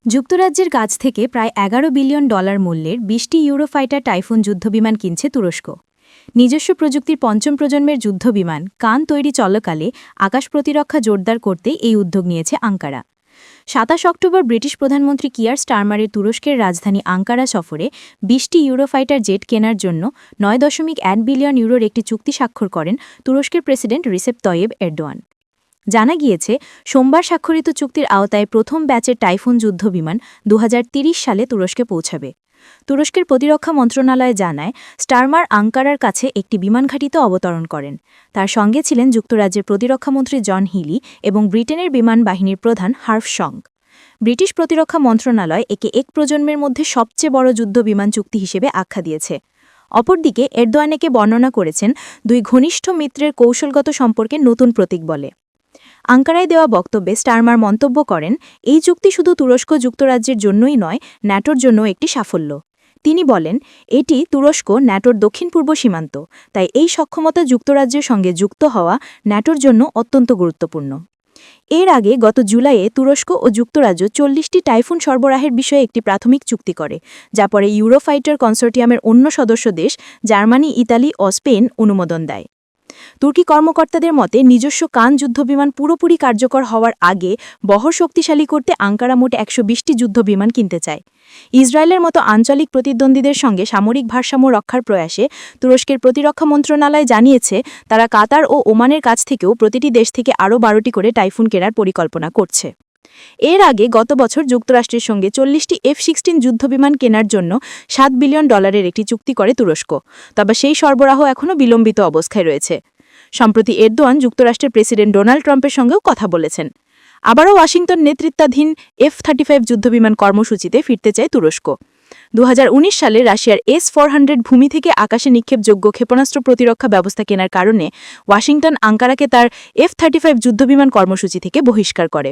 যুক্তরাজ্যের কাছ থেকে প্রায় $11 বিলিয়ন মূল্যের 20টি ইউরোফাইটার টাইফুন যুদ্ধবিমান কিনছে তুরস্ক। নিজস্ব প্রযুক্তির পঞ্চম প্রজন্মের যুদ্ধবিমান কান তৈরি চলকালে আকাশ প্রতিরক্ষা জোরদার করতে এই উদ্যোগ নিয়েছে আঙ্কারা। 27 অক্টোবর ব্রিটিশ প্রধানমন্ত্রী কিয়ার স্টারমারের তুরস্কের রাজধানী আঙ্কারা সফরে 20টি ইউরোফাইটার জেট কেনার জন্য 9.1 বিলিয়ন ইউরোর একটি চুক্তি স্বাক্ষর করেন তুরস্কের প্রেসিডেন্ট রিসেপ তয়েব এরদোয়ান। জানা গিয়েছে, সোমবার স্বাক্ষরিত চুক্তির আওতায় প্রথম ব্যাচের টাইফুন যুদ্ধবিমান 2030 সালে তুরস্কে পৌঁছাবে। তুরস্কের প্রতিরক্ষা মন্ত্রণালয় জানায়, স্টারমার আঙ্কারার কাছে একটি বিমানঘাঁটিতে অবতরণ করেন। তার সঙ্গে ছিলেন যুক্তরাজ্যের প্রতিরক্ষামন্ত্রী জন হিলি এবং ব্রিটেনের বিমান বাহিনীর প্রধান হার্ভ সং। ব্রিটিশ প্রতিরক্ষা মন্ত্রণালয় একে এক প্রজন্মের মধ্যে সবচেয়ে বড় যুদ্ধবিমান চুক্তি হিসেবে আখ্যা দিয়েছে। অপরদিকে এরদোয়ান একে বর্ণনা করেছেন দুই ঘনিষ্ঠ মিত্রের কৌশলগত সম্পর্কের নতুন প্রতীক বলে। আঙ্কারায় দেওয়া বক্তব্যে স্টারমার মন্তব্য করেন, এই চুক্তি শুধু তুরস্ক যুক্তরাজ্যের জন্যই নয়, ন্যাটোর জন্য একটি সাফল্য। তিনি বলেন, এটি তুরস্ক ন্যাটোর দক্ষিণ পূর্ব সীমান্ত, তাই এই সক্ষমতা যুক্তরাজ্যের সঙ্গে যুক্ত হওয়া ন্যাটোর জন্য অত্যন্ত গুরুত্বপূর্ণ। এর আগে গত জুলাইয়ে তুরস্ক ও যুক্তরাজ্য 40টি টাইফুন সরবরাহের বিষয়ে একটি প্রাথমিক চুক্তি করে, যা পরে ইউরোফাইটার কনসোর্টিয়ামের অন্য সদস্য দেশ জার্মানি, ইতালি ও স্পেন অনুমোদন দেয়। তুর্কি কর্মকর্তাদের মতে, নিজস্ব কান যুদ্ধবিমান পুরোপুরি কার্যকর হওয়ার আগে বহর শক্তিশালী করতে আঙ্কারা মোট 120টি যুদ্ধবিমান কিনতে চায়। ইসরায়েলের মতো আঞ্চলিক প্রতিদ্বন্দ্বীদের সঙ্গে সামরিক ভারসাম্য রক্ষার প্রয়াসে তুরস্কের প্রতিরক্ষা মন্ত্রণালয় জানিয়েছে, তারা কাতার ও ওমানের কাছ থেকেও প্রতিটি দেশ থেকে আরও 12টি করে টাইফুন কেনার পরিকল্পনা করছে। এর আগে গত বছর যুক্তরাষ্ট্রের সঙ্গে 40টি F-16 যুদ্ধবিমান কেনার জন্য $7 বিলিয়ন একটি চুক্তি করে তুরস্ক, তবে সেই সরবরাহ এখনও বিলম্বিত অবস্থায় রয়েছে। সম্প্রতি এরদোয়ান যুক্তরাষ্ট্রের প্রেসিডেন্ট ডোনাল্ড ট্রাম্পের সঙ্গেও কথা বলেছেন। আবারও ওয়াশিংটন নেতৃত্বাধীন F-35 যুদ্ধবিমান কর্মসূচিতে ফিরতে চায় তুরস্ক। 2019 সালে রাশিয়ার S-400 ভূমি থেকে আকাশে নিক্ষেপযোগ্য ক্ষেপণাস্ত্র প্রতিরক্ষা ব্যবস্থা কেনার কারণে ওয়াশিংটন আঙ্কারাকে তার F-35 যুদ্ধবিমান কর্মসূচি থেকে বহিষ্কার করে।